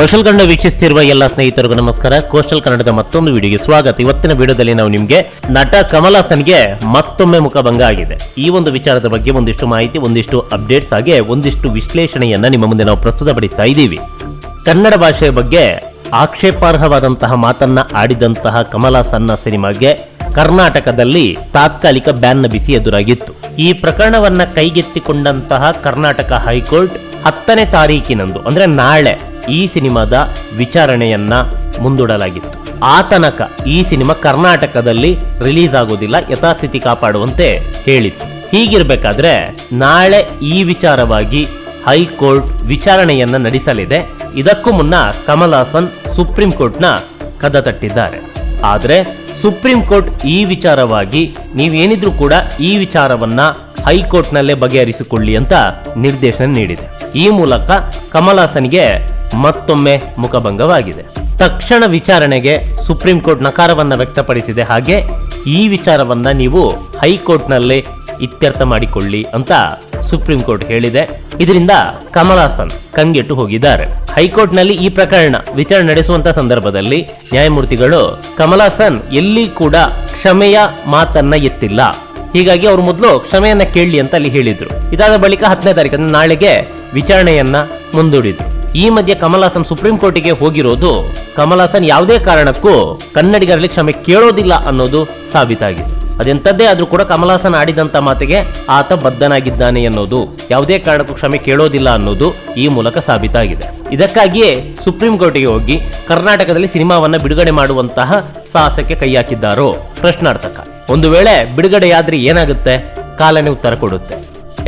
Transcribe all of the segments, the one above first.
ಕೋಶಲ್ ಕನ್ನಡ ವೀಕ್ಷಿಸುತ್ತಿರುವ ಎಲ್ಲ ಸ್ನೇಹಿತರಿಗೂ ನಮಸ್ಕಾರ. ಕೋಶಲ್ ಕನ್ನಡದ ಮತ್ತೊಂದು ವಿಡಿಯೋಗೆ ಸ್ವಾಗತ. ಇವತ್ತಿನ ವಿಡಿಯೋದಲ್ಲಿ ನಾವು ನಿಮಗೆ ನಟ ಕಮಲ್ ಹಾಸನ್ಗೆ ಮತ್ತೊಮ್ಮೆ ಮುಖಭಂಗ ಆಗಿದೆ. ಈ ಒಂದು ವಿಚಾರದ ಬಗ್ಗೆ ಒಂದಿಷ್ಟು ಮಾಹಿತಿ, ಒಂದಿಷ್ಟು ಅಪ್ಡೇಟ್ಸ್ ಹಾಗೆ ಒಂದಿಷ್ಟು ವಿಶ್ಲೇಷಣೆಯನ್ನ ನಿಮ್ಮ ಮುಂದೆ ನಾವು ಪ್ರಸ್ತುತಪಡಿಸ್ತಾ ಇದ್ದೀವಿ. ಕನ್ನಡ ಭಾಷೆಯ ಬಗ್ಗೆ ಆಕ್ಷೇಪಾರ್ಹವಾದಂತಹ ಮಾತನ್ನ ಆಡಿದಂತಹ ಕಮಲ್ ಹಾಸನ್ನ ಸಿನಿಮಾಗೆ ಕರ್ನಾಟಕದಲ್ಲಿ ತಾತ್ಕಾಲಿಕ ಬ್ಯಾನ್ನ ಬಿಸಿ ಎದುರಾಗಿತ್ತು. ಈ ಪ್ರಕರಣವನ್ನ ಕೈಗೆತ್ತಿಕೊಂಡಂತಹ ಕರ್ನಾಟಕ ಹೈಕೋರ್ಟ್ 10ನೇ ತಾರೀಕಿನಂದು ಅಂದ್ರೆ ನಾಳೆ ಈ ಸಿನಿಮಾದ ವಿಚಾರಣೆಯನ್ನ ಮುಂದೂಡಲಾಗಿತ್ತು. ಆ ತನಕ ಈ ಸಿನಿಮಾ ಕರ್ನಾಟಕದಲ್ಲಿ ರಿಲೀಸ್ ಆಗೋದಿಲ್ಲ, ಯಥಾಸ್ಥಿತಿ ಕಾಪಾಡುವಂತೆ ಹೇಳಿತ್ತು. ಹೀಗಿರ್ಬೇಕಾದ್ರೆ ನಾಳೆ ಈ ವಿಚಾರವಾಗಿ ಹೈಕೋರ್ಟ್ ವಿಚಾರಣೆಯನ್ನ ನಡೆಸಲಿದೆ. ಇದಕ್ಕೂ ಮುನ್ನ ಕಮಲ್ ಹಾಸನ್ ಸುಪ್ರೀಂ ಕೋರ್ಟ್ನ ಕದ ತಟ್ಟಿದ್ದಾರೆ. ಆದ್ರೆ ಸುಪ್ರೀಂ ಕೋರ್ಟ್ ಈ ವಿಚಾರವಾಗಿ ನೀವೇನಿದ್ರೂ ಕೂಡ ಈ ವಿಚಾರವನ್ನ ಹೈಕೋರ್ಟ್ನಲ್ಲೇ ಬಗೆಹರಿಸಿಕೊಳ್ಳಿ ಅಂತ ನಿರ್ದೇಶನ ನೀಡಿದೆ. ಈ ಮೂಲಕ ಕಮಲ್ ಹಾಸನ್ಗೆ ಮತ್ತೊಮ್ಮೆ ಮುಖಭಂಗವಾಗಿದೆ. ತಕ್ಷಣ ವಿಚಾರಣೆಗೆ ಸುಪ್ರೀಂ ಕೋರ್ಟ್ ನಕಾರವನ್ನ ವ್ಯಕ್ತಪಡಿಸಿದೆ. ಹಾಗೆ ಈ ವಿಚಾರವನ್ನ ನೀವು ಹೈಕೋರ್ಟ್ನಲ್ಲೇ ಇತ್ಯರ್ಥ ಮಾಡಿಕೊಳ್ಳಿ ಅಂತ ಸುಪ್ರೀಂ ಕೋರ್ಟ್ ಹೇಳಿದೆ. ಇದರಿಂದ ಕಮಲ್ ಹಾಸನ್ ಕಂಗೆಟ್ಟು ಹೋಗಿದ್ದಾರೆ. ಹೈಕೋರ್ಟ್ನಲ್ಲಿ ಈ ಪ್ರಕರಣ ವಿಚಾರಣೆ ನಡೆಸುವಂತ ಸಂದರ್ಭದಲ್ಲಿ ನ್ಯಾಯಮೂರ್ತಿಗಳು ಕಮಲ್ ಹಾಸನ್ ಎಲ್ಲಿ ಕೂಡ ಕ್ಷಮೆಯ ಮಾತನ್ನ ಎತ್ತಿಲ್ಲ, ಹೀಗಾಗಿ ಅವರು ಮೊದಲು ಕ್ಷಮೆಯನ್ನ ಕೇಳಲಿ ಅಂತ ಅಲ್ಲಿ ಹೇಳಿದ್ರು. ಇದಾದ ಬಳಿಕ 10ನೇ ತಾರೀಕು ನಾಳೆಗೆ ವಿಚಾರಣೆಯನ್ನ ಮುಂದೂಡಿದ್ರು. ಈ ಮಧ್ಯೆ ಕಮಲ್ ಹಾಸನ್ ಸುಪ್ರೀಂ ಕೋರ್ಟಿಗೆ ಹೋಗಿರೋದು ಕಮಲ್ ಹಾಸನ್ ಯಾವುದೇ ಕಾರಣಕ್ಕೂ ಕನ್ನಡಿಗರಲ್ಲಿ ಕ್ಷಮೆ ಕೇಳೋದಿಲ್ಲ ಅನ್ನೋದು ಸಾಬೀತಾಗಿದೆ. ಅದೆಂತದ್ದೇ ಆದ್ರೂ ಕೂಡ ಕಮಲ್ ಹಾಸನ್ ಆಡಿದಂತ ಮಾತಿಗೆ ಆತ ಬದ್ಧನಾಗಿದ್ದಾನೆ ಅನ್ನೋದು, ಯಾವುದೇ ಕಾರಣಕ್ಕೂ ಕ್ಷಮೆ ಕೇಳೋದಿಲ್ಲ ಅನ್ನೋದು ಈ ಮೂಲಕ ಸಾಬೀತಾಗಿದೆ. ಇದಕ್ಕಾಗಿಯೇ ಸುಪ್ರೀಂ ಕೋರ್ಟಿಗೆ ಹೋಗಿ ಕರ್ನಾಟಕದಲ್ಲಿ ಸಿನಿಮಾವನ್ನ ಬಿಡುಗಡೆ ಮಾಡುವಂತಹ ಸಾಹಸಕ್ಕೆ ಕೈ ಹಾಕಿದ್ದಾರೋ ಪ್ರಶ್ನಾರ್ಥಕ. ಒಂದು ವೇಳೆ ಬಿಡುಗಡೆಯಾದ್ರೆ ಏನಾಗುತ್ತೆ? ಕಾಲನೇ ಉತ್ತರ ಕೊಡುತ್ತೆ.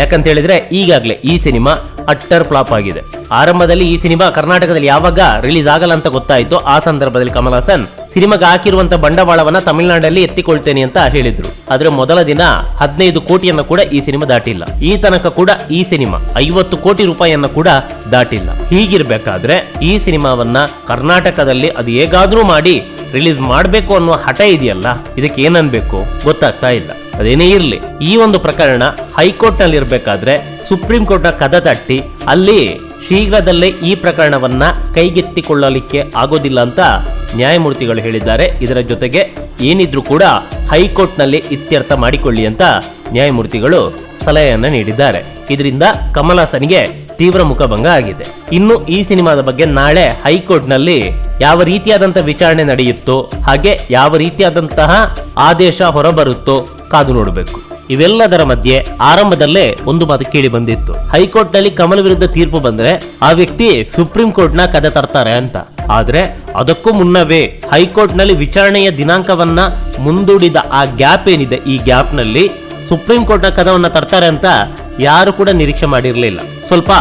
ಯಾಕಂತ ಹೇಳಿದ್ರೆ ಈಗಾಗಲೇ ಈ ಸಿನಿಮಾ ಅಟ್ಟರ್ ಫ್ಲಾಪ್ ಆಗಿದೆ. ಆರಂಭದಲ್ಲಿ ಈ ಸಿನಿಮಾ ಕರ್ನಾಟಕದಲ್ಲಿ ಯಾವಾಗ ರಿಲೀಸ್ ಆಗಲ್ಲ ಅಂತ ಗೊತ್ತಾಯ್ತು, ಆ ಸಂದರ್ಭದಲ್ಲಿ ಕಮಲ್ ಹಾಸನ್ ಸಿನಿಮಾಗೆ ಹಾಕಿರುವಂತ ಬಂಡವಾಳವನ್ನ ತಮಿಳುನಾಡಲ್ಲಿ ಎತ್ತಿಕೊಳ್ತೇನೆ ಅಂತ ಹೇಳಿದ್ರು. ಆದ್ರೆ ಮೊದಲ ದಿನ 15 ಕೋಟಿಯನ್ನ ಕೂಡ ಈ ಸಿನಿಮಾ ದಾಟಿಲ್ಲ. ಈ ತನಕ ಕೂಡ ಈ ಸಿನಿಮಾ 50 ಕೋಟಿ ರೂಪಾಯಿಯನ್ನ ಕೂಡ ದಾಟಿಲ್ಲ. ಹೀಗಿರ್ಬೇಕಾದ್ರೆ ಈ ಸಿನಿಮಾವನ್ನ ಕರ್ನಾಟಕದಲ್ಲಿ ಅದು ಹೇಗಾದ್ರೂ ಮಾಡಿ ರಿಲೀಸ್ ಮಾಡಬೇಕು ಅನ್ನೋ ಹಠ ಇದೆಯಲ್ಲ, ಇದಕ್ಕೆ ಏನನ್ಬೇಕು ಗೊತ್ತಾಗ್ತಾ ಇಲ್ಲ. ಅದೇನೇ ಇರ್ಲಿ, ಈ ಒಂದು ಪ್ರಕರಣ ಹೈಕೋರ್ಟ್ ನಲ್ಲಿ ಇರ್ಬೇಕಾದ್ರೆ ಸುಪ್ರೀಂ ಕೋರ್ಟ್ ನ ಕದ ತಟ್ಟಿ ಅಲ್ಲಿ ಶೀಘ್ರದಲ್ಲೇ ಈ ಪ್ರಕರಣವನ್ನ ಕೈಗೆತ್ತಿಕೊಳ್ಳಲಿಕ್ಕೆ ಆಗೋದಿಲ್ಲ ಅಂತ ನ್ಯಾಯಮೂರ್ತಿಗಳು ಹೇಳಿದ್ದಾರೆ. ಇದರ ಜೊತೆಗೆ ಏನಿದ್ರು ಕೂಡ ಹೈಕೋರ್ಟ್ ನಲ್ಲಿ ಇತ್ಯರ್ಥ ಮಾಡಿಕೊಳ್ಳಿ ಅಂತ ನ್ಯಾಯಮೂರ್ತಿಗಳು ಸಲಹೆಯನ್ನ ನೀಡಿದ್ದಾರೆ. ಇದರಿಂದ ಕಮಲ್ ಹಾಸನ್ಗೆ ತೀವ್ರ ಮುಖಭಂಗ ಆಗಿದೆ. ಇನ್ನು ಈ ಸಿನಿಮಾದ ಬಗ್ಗೆ ನಾಳೆ ಹೈಕೋರ್ಟ್ ನಲ್ಲಿ ಯಾವ ರೀತಿಯಾದಂತಹ ವಿಚಾರಣೆ ನಡೆಯುತ್ತೋ, ಹಾಗೆ ಯಾವ ರೀತಿಯಾದಂತಹ ಆದೇಶ ಹೊರಬರುತ್ತೋ ಕಾದು ನೋಡಬೇಕು. ಇವೆಲ್ಲದರ ಮಧ್ಯೆ ಆರಂಭದಲ್ಲೇ ಒಂದು ಮಾತು ಕೇಳಿ ಬಂದಿತ್ತು, ಹೈಕೋರ್ಟ್ ನಲ್ಲಿ ಕಮಲ್ ವಿರುದ್ಧ ತೀರ್ಪು ಬಂದ್ರೆ ಆ ವ್ಯಕ್ತಿ ಸುಪ್ರೀಂ ಕೋರ್ಟ್ ನ ಕದ ತರ್ತಾರೆ ಅಂತ. ಆದ್ರೆ ಅದಕ್ಕೂ ಮುನ್ನವೇ ಹೈಕೋರ್ಟ್ ನಲ್ಲಿ ವಿಚಾರಣೆಯ ದಿನಾಂಕವನ್ನ ಮುಂದೂಡಿದ ಆ ಗ್ಯಾಪ್ ಏನಿದೆ, ಈ ಗ್ಯಾಪ್ ನಲ್ಲಿ ಸುಪ್ರೀಂ ಕೋರ್ಟ್ ನ ಕದವನ್ನ ತರ್ತಾರೆ ಅಂತ ಯಾರು ಕೂಡ ನಿರೀಕ್ಷೆ ಮಾಡಿರ್ಲಿಲ್ಲ. ಸ್ವಲ್ಪ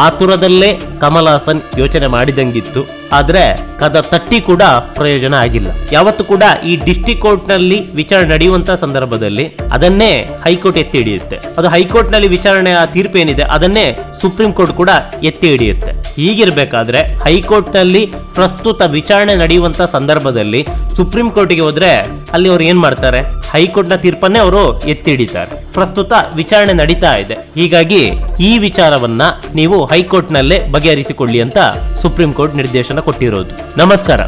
ಆತುರದಲ್ಲೇ ಕಮಲ್ ಹಾಸನ್ ಯೋಚನೆ ಮಾಡಿದಂಗಿತ್ತು. ಆದ್ರೆ ಕದ ತಟ್ಟಿ ಕೂಡ ಪ್ರಯೋಜನ ಆಗಿಲ್ಲ. ಯಾವತ್ತು ಕೂಡ ಈ ಡಿಸ್ಟ್ರಿಕ್ಟ್ ಕೋರ್ಟ್ ನಲ್ಲಿ ವಿಚಾರಣೆ ನಡೆಯುವಂತ ಸಂದರ್ಭದಲ್ಲಿ ಅದನ್ನೇ ಹೈಕೋರ್ಟ್ ಎತ್ತಿ ಹಿಡಿಯುತ್ತೆ. ಅದು ಹೈಕೋರ್ಟ್ ನಲ್ಲಿ ವಿಚಾರಣೆಯ ತೀರ್ಪು ಏನಿದೆ ಅದನ್ನೇ ಸುಪ್ರೀಂ ಕೋರ್ಟ್ ಕೂಡ ಎತ್ತಿ ಹಿಡಿಯುತ್ತೆ. ಹೀಗಿರ್ಬೇಕಾದ್ರೆ ಹೈಕೋರ್ಟ್ ನಲ್ಲಿ ಪ್ರಸ್ತುತ ವಿಚಾರಣೆ ನಡೆಯುವಂತ ಸಂದರ್ಭದಲ್ಲಿ ಸುಪ್ರೀಂ ಕೋರ್ಟ್ಗೆ ಹೋದ್ರೆ ಅಲ್ಲಿ ಅವ್ರು ಏನ್ ಮಾಡ್ತಾರೆ, ಹೈಕೋರ್ಟ್ ನ ತೀರ್ಪನ್ನೇ ಅವರು ಎತ್ತಿ ಹಿಡಿತಾರೆ. ಪ್ರಸ್ತುತ ವಿಚಾರಣೆ ನಡೀತಾ ಇದೆ. ಹೀಗಾಗಿ ಈ ವಿಚಾರವನ್ನ ನೀವು ಹೈಕೋರ್ಟ್ ನಲ್ಲೇ ಬಗೆಹರಿಸಿಕೊಳ್ಳಿ ಅಂತ ಸುಪ್ರೀಂ ಕೋರ್ಟ್ ನಿರ್ದೇಶನ ಕೊಟ್ಟಿರೋದು. ನಮಸ್ಕಾರ.